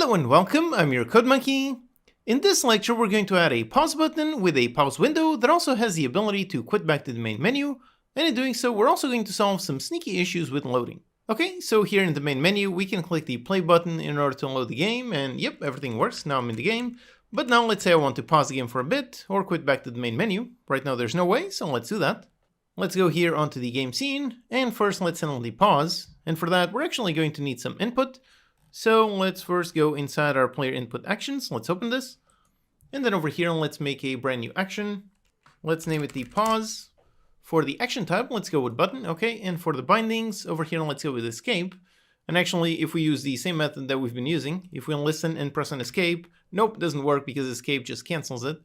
Hello and welcome, I'm your CodeMonkey. In this lecture we're going to add a pause button with a pause window that also has the ability to quit back to the main menu, and in doing so we're also going to solve some sneaky issues with loading. Okay, so here in the main menu we can click the play button in order to load the game, and yep, everything works, now I'm in the game. But now let's say I want to pause the game for a bit, or quit back to the main menu. Right now there's no way, so let's do that. Let's go here onto the game scene, and first let's enable the pause, and for that we're actually going to need some input. So let's first go inside our player input actions, let's open this, and then over here let's make a brand new action. Let's name it the pause. For the action type, let's go with button, okay, and for the bindings, over here let's go with escape. And actually, if we use the same method that we've been using, if we listen and press on escape, nope, doesn't work because escape just cancels it.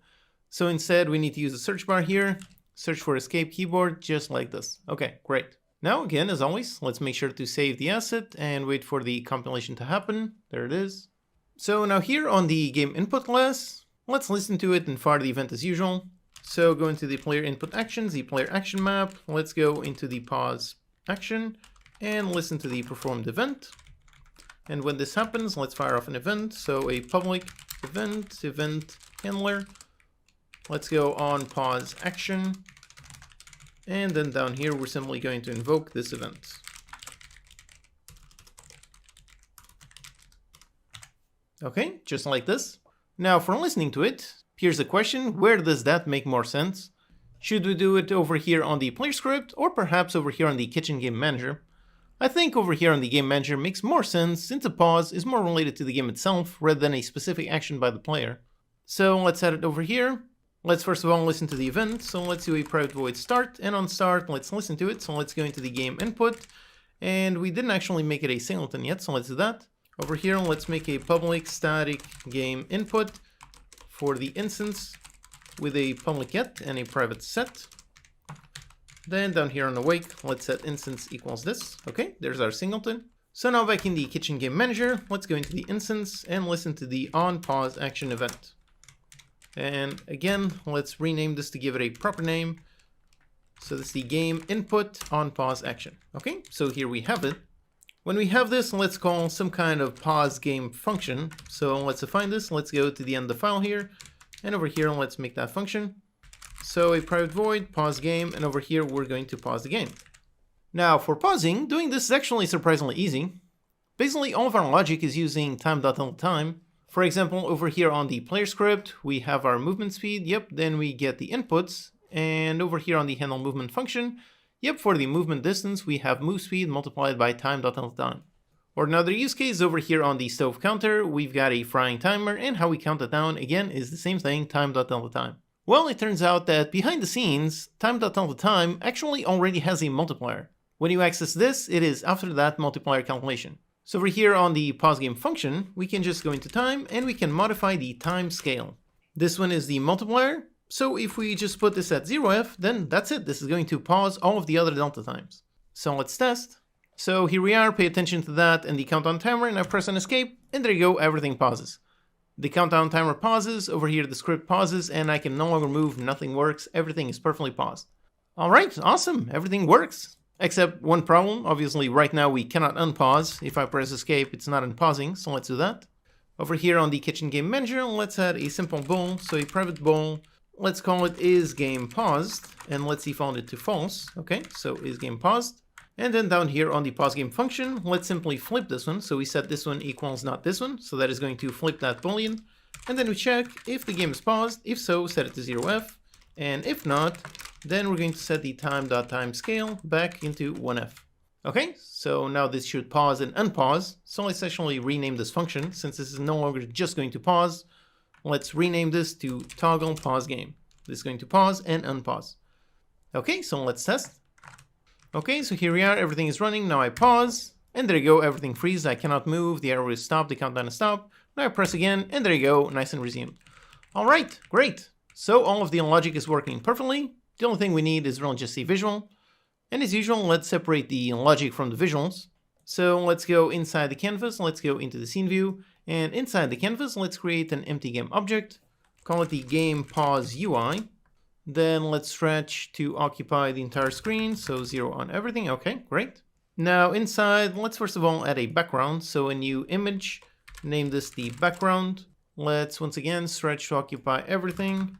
So instead we need to use the search bar here, search for escape keyboard, just like this. Okay, great. Now again, as always, let's make sure to save the asset and wait for the compilation to happen. There it is. So now here on the game input class, let's listen to it and fire the event as usual. So go into the player input actions, the player action map, let's go into the pause action and listen to the performed event. And when this happens, let's fire off an event. So a public event handler. Let's go on pause action. And then down here, we're simply going to invoke this event. Okay, just like this. Now for listening to it, here's the question, where does that make more sense? Should we do it over here on the player script or perhaps over here on the kitchen game manager? I think over here on the game manager makes more sense since a pause is more related to the game itself rather than a specific action by the player. So let's add it over here. Let's first of all listen to the event, so let's do a private void start, and on start let's listen to it, so let's go into the game input, and we didn't actually make it a singleton yet, so let's do that. Over here let's make a public static game input for the instance with a public get and a private set. Then down here on awake, let's set instance equals this. Okay, there's our singleton. So now back in the kitchen game manager, let's go into the instance and listen to the on pause action event. And again, let's rename this to give it a proper name. So this is the game input on pause action. Okay, so here we have it. When we have this, let's call some kind of pause game function. So let's define this. Let's go to the end of the file here. And over here, let's make that function. So a private void, pause game, and over here, we're going to pause the game. Now for pausing, doing this is actually surprisingly easy. Basically, all of our logic is using time.time. For example, over here on the player script, we have our movement speed, yep, then we get the inputs, and over here on the handle movement function, yep, for the movement distance, we have move speed multiplied by time.time. Or another use case over here on the stove counter, we've got a frying timer, and how we count it down, again, is the same thing, time.time. Well, it turns out that behind the scenes, time.time actually already has a multiplier. When you access this, it is after that multiplier calculation. So over here on the pause game function, we can just go into time and we can modify the time scale. This one is the multiplier. So if we just put this at 0f, then that's it. This is going to pause all of the other delta times. So let's test. So here we are, pay attention to that and the countdown timer, and I press on escape, and there you go, everything pauses. The countdown timer pauses, over here the script pauses, and I can no longer move, nothing works, everything is perfectly paused. Alright, awesome, everything works. Except one problem, obviously right now we cannot unpause. If I press escape, it's not unpausing, so let's do that. Over here on the kitchen game manager, let's add a simple bool, so a private bool. Let's call it is game paused, and let's default it to false. Okay, so is game paused. And then down here on the pause game function, let's simply flip this one. So we set this one equals not this one, so that is going to flip that boolean. And then we check if the game is paused. If so, set it to 0f, and if not, then we're going to set the time.time scale back into 1f. Okay, so now this should pause and unpause. So let's actually rename this function. Since this is no longer just going to pause, let's rename this to toggle pause game. This is going to pause and unpause. Okay, so let's test. Okay, so here we are, everything is running. Now I pause, and there you go, everything freezes. I cannot move, the arrow is stopped, the countdown is stopped. Now I press again, and there you go, nice and resumed. All right, great. So all of the logic is working perfectly. The only thing we need is really just a visual. And as usual, let's separate the logic from the visuals. So let's go inside the canvas, let's go into the scene view, and inside the canvas, let's create an empty game object. Call it the game pause UI. Then let's stretch to occupy the entire screen, so 0 on everything. Okay, great. Now inside, let's first of all add a background, so a new image name this the background. Let's once again stretch to occupy everything.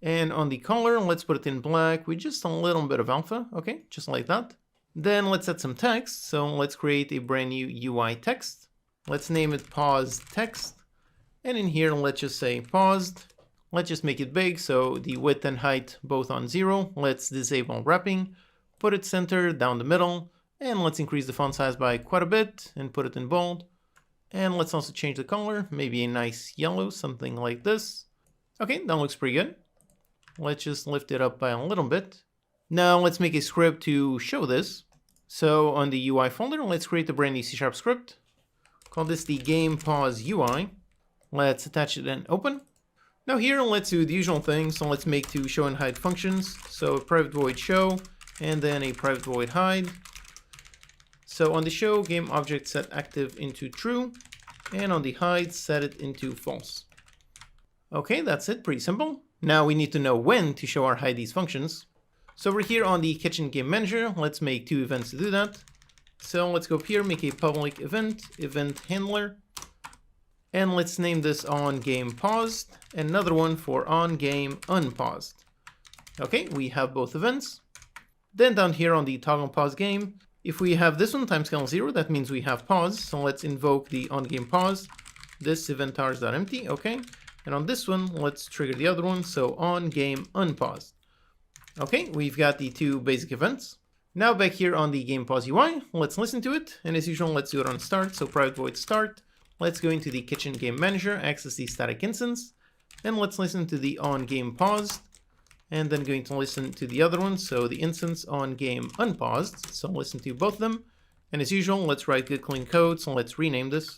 And on the color, let's put it in black with just a little bit of alpha. Okay, just like that. Then let's add some text. So let's create a brand new UI text. Let's name it pause text. And in here, let's just say paused. Let's just make it big, so the width and height both on 0. Let's disable wrapping, put it center down the middle, and let's increase the font size by quite a bit and put it in bold. And let's also change the color, maybe a nice yellow, something like this. Okay, that looks pretty good. Let's just lift it up by a little bit. Now let's make a script to show this. So on the UI folder, let's create a brand new C# script. Call this the game pause UI. Let's attach it and open. Now here, let's do the usual thing. So let's make two show and hide functions. So a private void show, and then a private void hide. So on the show, game object set active into true, and on the hide, set it into false. Okay, that's it, pretty simple. Now we need to know when to show or hide these functions. So over here on the Kitchen Game Manager, let's make two events to do that. So let's go up here, make a public event, event handler. And let's name this on game paused, and another one for on game unpaused. Okay, we have both events. Then down here on the toggle pause game, if we have this one timescale 0, that means we have pause. So let's invoke the on game pause, this event tars.empty, okay. And on this one, let's trigger the other one, so on game unpaused. Okay, we've got the two basic events. Now back here on the game pause UI, let's listen to it. And as usual, let's do it on start, so private void start. Let's go into the Kitchen Game Manager, access the static instance, and let's listen to the on game paused, and then going to listen to the other one, so the instance on game unpaused. So listen to both of them, and as usual, let's write good clean code. So let's rename this,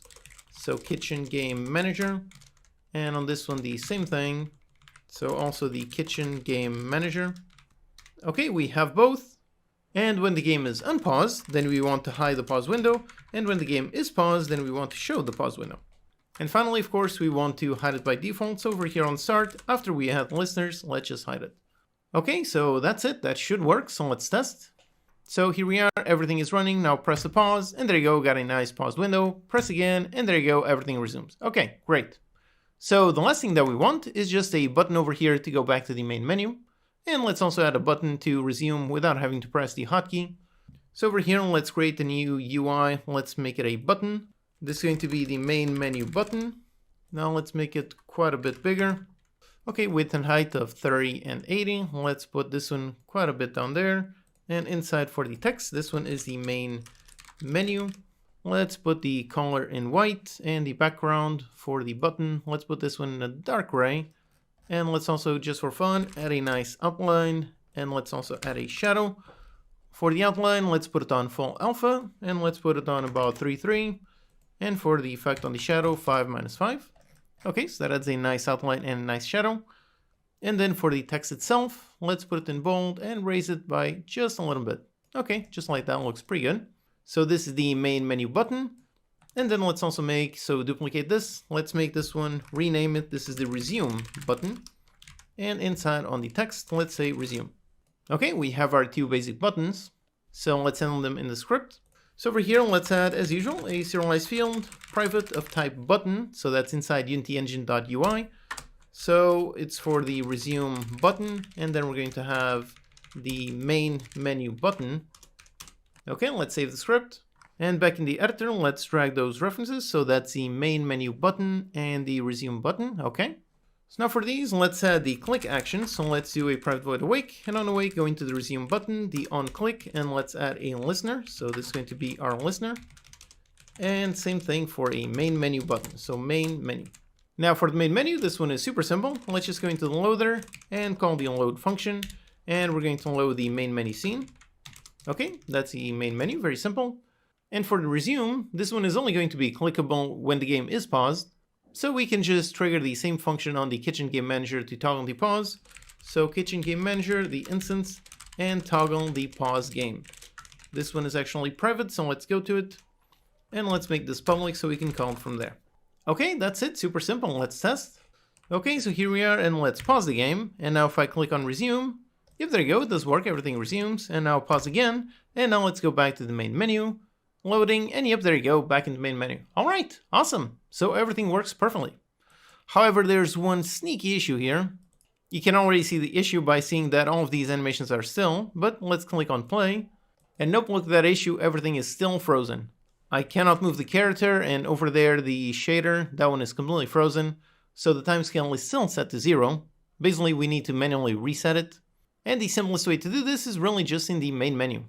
so Kitchen Game Manager, and on this one the same thing, so also the Kitchen Game Manager. Okay, we have both. And when the game is unpaused, then we want to hide the pause window. And when the game is paused, then we want to show the pause window. And finally, of course, we want to hide it by default. So over here on start, after we add listeners, let's just hide it. Okay, so that's it. That should work. So let's test. So here we are. Everything is running. Now press the pause. And there you go. Got a nice pause window. Press again. And there you go. Everything resumes. Okay, great. So the last thing that we want is just a button over here to go back to the main menu. And let's also add a button to resume without having to press the hotkey. So over here, let's create a new UI. Let's make it a button. This is going to be the main menu button. Now let's make it quite a bit bigger. Okay, width and height of 30 and 80. Let's put this one quite a bit down there. And inside for the text, this one is the main menu. Let's put the color in white and the background for the button. Let's put this one in a dark gray. And let's also, just for fun, add a nice outline, and let's also add a shadow. For the outline, let's put it on full alpha, and let's put it on about 3.3. And for the effect on the shadow, 5 - 5. Okay, so that adds a nice outline and a nice shadow. And then for the text itself, let's put it in bold and raise it by just a little bit. Okay, just like that, looks pretty good. So this is the main menu button. And then let's also duplicate this. Let's make this one, rename it. This is the resume button. And inside on the text, let's say resume. Okay, we have our two basic buttons. So let's handle them in the script. So over here, let's add, as usual, a serialized field, private of type button. So that's inside unityengine.ui. So it's for the resume button. And then we're going to have the main menu button. Okay, let's save the script. And back in the editor, let's drag those references. So that's the main menu button and the resume button. Okay. So now for these, let's add the click action. So let's do a private void awake. And on awake, go into the resume button, the on click, and let's add a listener. So this is going to be our listener. And same thing for a main menu button. So main menu. Now for the main menu, this one is super simple. Let's just go into the loader and call the load function. And we're going to load the main menu scene. Okay, that's the main menu, very simple. And for the resume, this one is only going to be clickable when the game is paused. So we can just trigger the same function on the Kitchen Game Manager to toggle the pause. So Kitchen Game Manager, the instance, and toggle the pause game. This one is actually private, so let's go to it. And let's make this public so we can call it from there. Okay, that's it, super simple, let's test. Okay, so here we are, and let's pause the game. And now if I click on resume, yep, there you go, it does work, everything resumes. And now pause again, and now let's go back to the main menu. loading, and yep, there you go, back in the main menu. Alright, awesome. So everything works perfectly. However, there's one sneaky issue here. You can already see the issue by seeing that all of these animations are still, but let's click on play. And nope, look at that issue, everything is still frozen. I cannot move the character, and over there the shader, that one is completely frozen, so the timescale is still set to 0. Basically we need to manually reset it, and the simplest way to do this is really just in the main menu.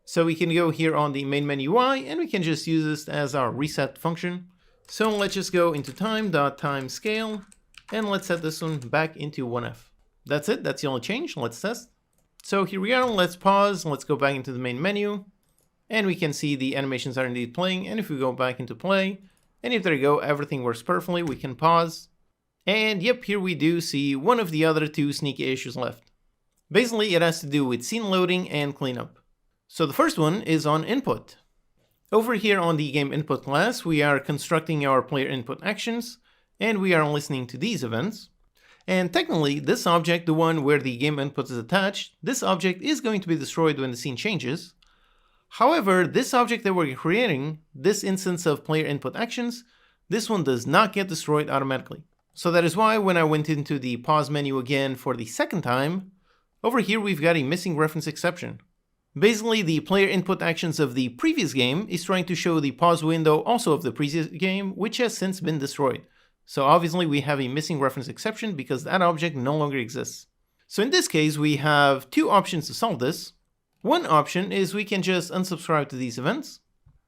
So we can go here on the main menu UI, and we can just use this as our reset function. So let's just go into time.timescale, and let's set this one back into 1F. That's it, that's the only change, let's test. So here we are, let's pause, let's go back into the main menu. And we can see the animations are indeed playing, and if we go back into play, and if there you go, everything works perfectly, we can pause. And yep, here we do see one of the other two sneaky issues left. Basically, it has to do with scene loading and cleanup. So the first one is on input. Over here on the game input class, we are constructing our player input actions, and we are listening to these events. And technically, this object, the one where the game input is attached, this object is going to be destroyed when the scene changes. However, this object that we're creating, this instance of player input actions, this one does not get destroyed automatically. So that is why when I went into the pause menu again for the second time, over here we've got a missing reference exception. Basically, the player input actions of the previous game is trying to show the pause window also of the previous game, which has since been destroyed. So obviously we have a missing reference exception because that object no longer exists. So in this case, we have two options to solve this. One option is we can just unsubscribe to these events.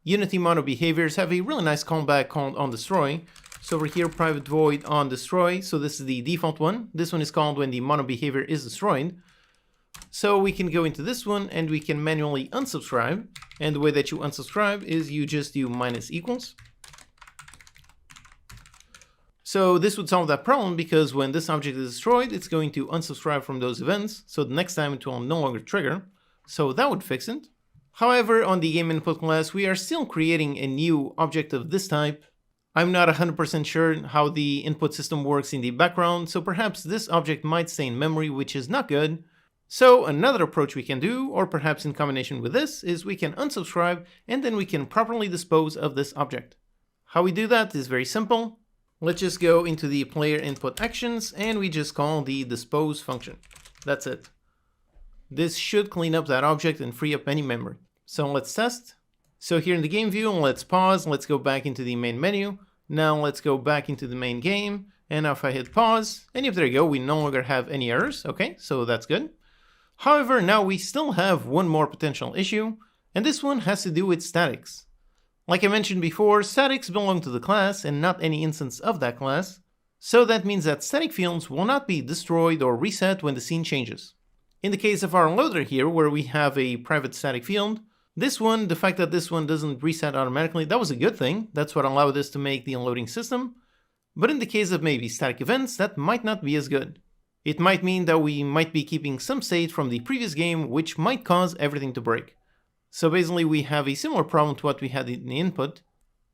Unity mono behaviors have a really nice callback called onDestroy. So over here, private void onDestroy. So this is the default one. This one is called when the mono behavior is destroyed. So we can go into this one and we can manually unsubscribe. And the way that you unsubscribe is you just do -=. So this would solve that problem because when this object is destroyed, it's going to unsubscribe from those events. So the next time it will no longer trigger. So that would fix it. However, on the game input class, we are still creating a new object of this type. I'm not 100% sure how the input system works in the background, so perhaps this object might stay in memory, which is not good. So another approach we can do, or perhaps in combination with this, is we can unsubscribe and then we can properly dispose of this object. How we do that is very simple. Let's just go into the player input actions and we just call the dispose function. That's it. This should clean up that object and free up any memory. So let's test. So here in the game view, let's pause, let's go back into the main menu. Now let's go back into the main game. And now if I hit pause, and if there you go, we no longer have any errors. Okay, so that's good. However, now we still have one more potential issue, and this one has to do with statics. Like I mentioned before, statics belong to the class and not any instance of that class. So that means that static fields will not be destroyed or reset when the scene changes. In the case of our loader here, where we have a private static field, this one, the fact that this one doesn't reset automatically, that was a good thing. That's what allowed us to make the unloading system. But in the case of maybe static events, that might not be as good. It might mean that we might be keeping some state from the previous game, which might cause everything to break. So basically we have a similar problem to what we had in the input,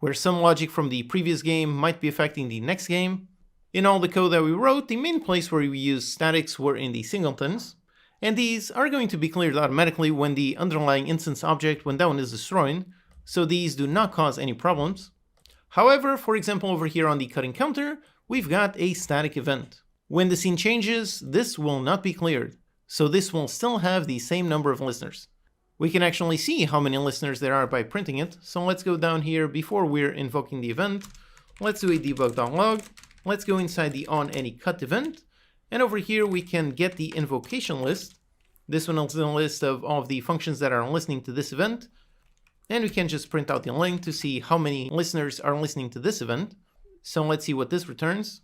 where some logic from the previous game might be affecting the next game. In all the code that we wrote, the main place where we used statics were in the singletons. And these are going to be cleared automatically when the underlying instance object, when that one is destroyed, so these do not cause any problems. However, for example over here on the cutting counter, we've got a static event. When the scene changes, this will not be cleared, so this will still have the same number of listeners. We can actually see how many listeners there are by printing it, so let's go down here before we're invoking the event. Let's do a debug.log, let's go inside the onAnyCut event, and over here we can get the invocation list. This one is the list of all of the functions that are listening to this event. And we can just print out the link to see how many listeners are listening to this event. So let's see what this returns.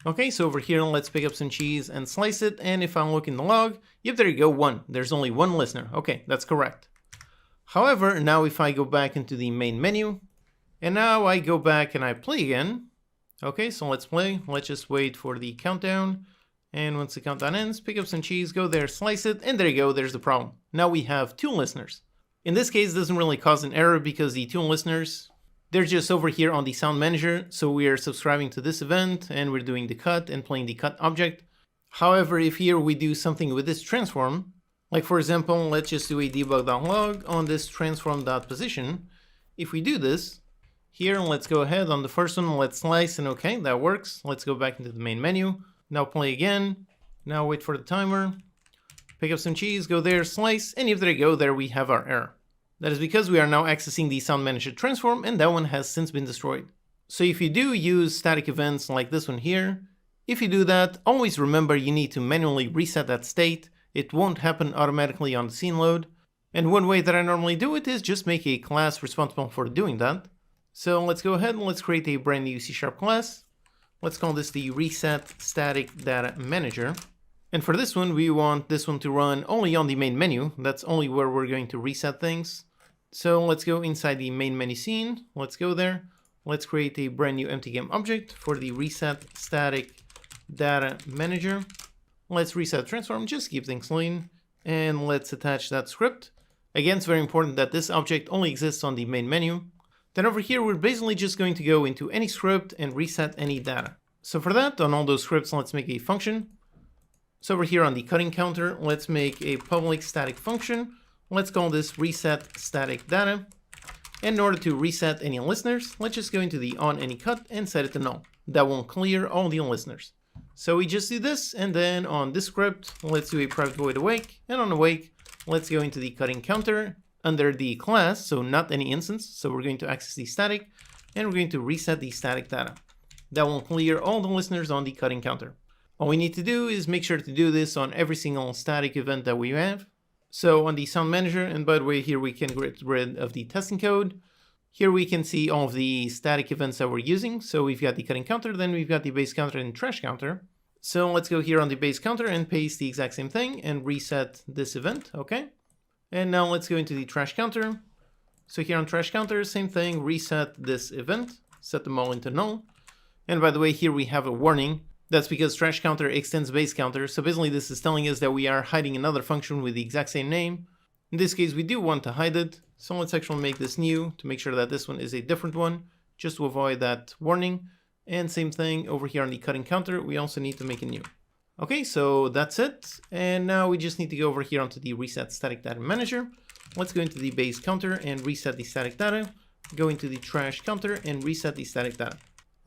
Okay, so over here, let's pick up some cheese and slice it. And if I look in the log, yep, there you go, 1. There's only 1 listener. Okay, that's correct. However, now if I go back into the main menu, and now I go back and I play again. Okay, so let's play. Let's just wait for the countdown. And once the countdown ends, pick up some cheese, go there, slice it, and there you go, there's the problem. Now we have 2 listeners. In this case, it doesn't really cause an error because the 2 listeners, they're just over here on the sound manager, so we are subscribing to this event, and we're doing the cut and playing the cut object. However, if here we do something with this transform, like for example, let's just do a debug.log on this transform.position, If we do this, here, let's go ahead on the first one, let's slice, and okay, that works. Let's go back into the main menu. Now play again. Now wait for the timer. Pick up some cheese, go there, slice, and if there you go, there we have our error. That is because we are now accessing the Sound Manager transform, and that one has since been destroyed. So if you do use static events like this one here, if you do that, always remember you need to manually reset that state. It won't happen automatically on the scene load. And one way that I normally do it is just make a class responsible for doing that. So let's go ahead and let's create a brand new C# class. Let's call this the Reset Static Data Manager. And for this one, we want this one to run only on the main menu. That's only where we're going to reset things. So let's go inside the main menu scene. Let's go there. Let's create a brand new empty game object for the Reset Static Data Manager. Let's reset transform, just keep things clean. And let's attach that script. Again, it's very important that this object only exists on the main menu. Then over here, we're basically just going to go into any script and reset any data. So for that, on all those scripts, let's make a function. So over here on the cutting counter, let's make a public static function. Let's call this reset static data. And in order to reset any listeners, let's just go into the on any cut and set it to null. That won't clear all the listeners. So we just do this, and then on this script, let's do a private void awake. And on awake, let's go into the cutting counter under the class, so not any instance. So we're going to access the static, and we're going to reset the static data. That will clear all the listeners on the cutting counter. All we need to do is make sure to do this on every single static event that we have. So on the Sound Manager, and by the way, here we can get rid of the testing code. Here we can see all of the static events that we're using. So we've got the cutting counter, then we've got the base counter and trash counter. So let's go here on the base counter and paste the exact same thing and reset this event, okay? And now let's go into the trash counter. So here on trash counter, same thing, reset this event, set them all into null. And by the way, here we have a warning. That's because trash counter extends base counter. So basically this is telling us that we are hiding another function with the exact same name. In this case, we do want to hide it. So let's actually make this new to make sure that this one is a different one, just to avoid that warning. And same thing over here on the cutting counter, we also need to make a new. Okay, so that's it. And now we just need to go over here onto the Reset Static Data Manager. Let's go into the base counter and reset the static data. Go into the trash counter and reset the static data.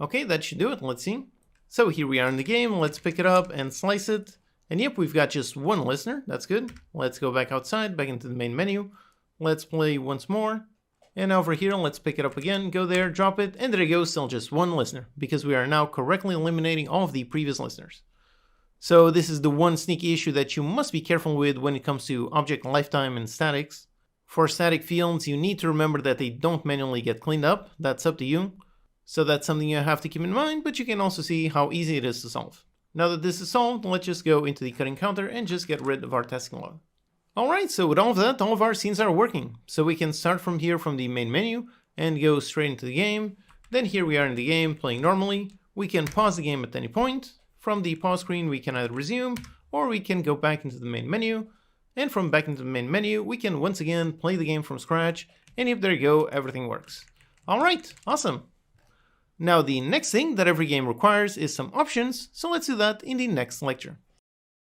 Okay, that should do it. Let's see. So here we are in the game. Let's pick it up and slice it. And yep, we've got just one listener. That's good. Let's go back outside, back into the main menu. Let's play once more. And over here, let's pick it up again. Go there, drop it, and there you go, still just one listener, because we are now correctly eliminating all of the previous listeners. So this is the one sneaky issue that you must be careful with when it comes to object lifetime and statics. For static fields, you need to remember that they don't manually get cleaned up. That's up to you. So that's something you have to keep in mind, but you can also see how easy it is to solve. Now that this is solved, let's just go into the cutting counter and just get rid of our testing log. Alright, so with all of that, all of our scenes are working. So we can start from here from the main menu and go straight into the game. Then here we are in the game playing normally. We can pause the game at any point. From the pause screen, we can either resume or we can go back into the main menu. And from back into the main menu, we can once again play the game from scratch. And if there you go, everything works. Alright, awesome. Now the next thing that every game requires is some options, so let's do that in the next lecture.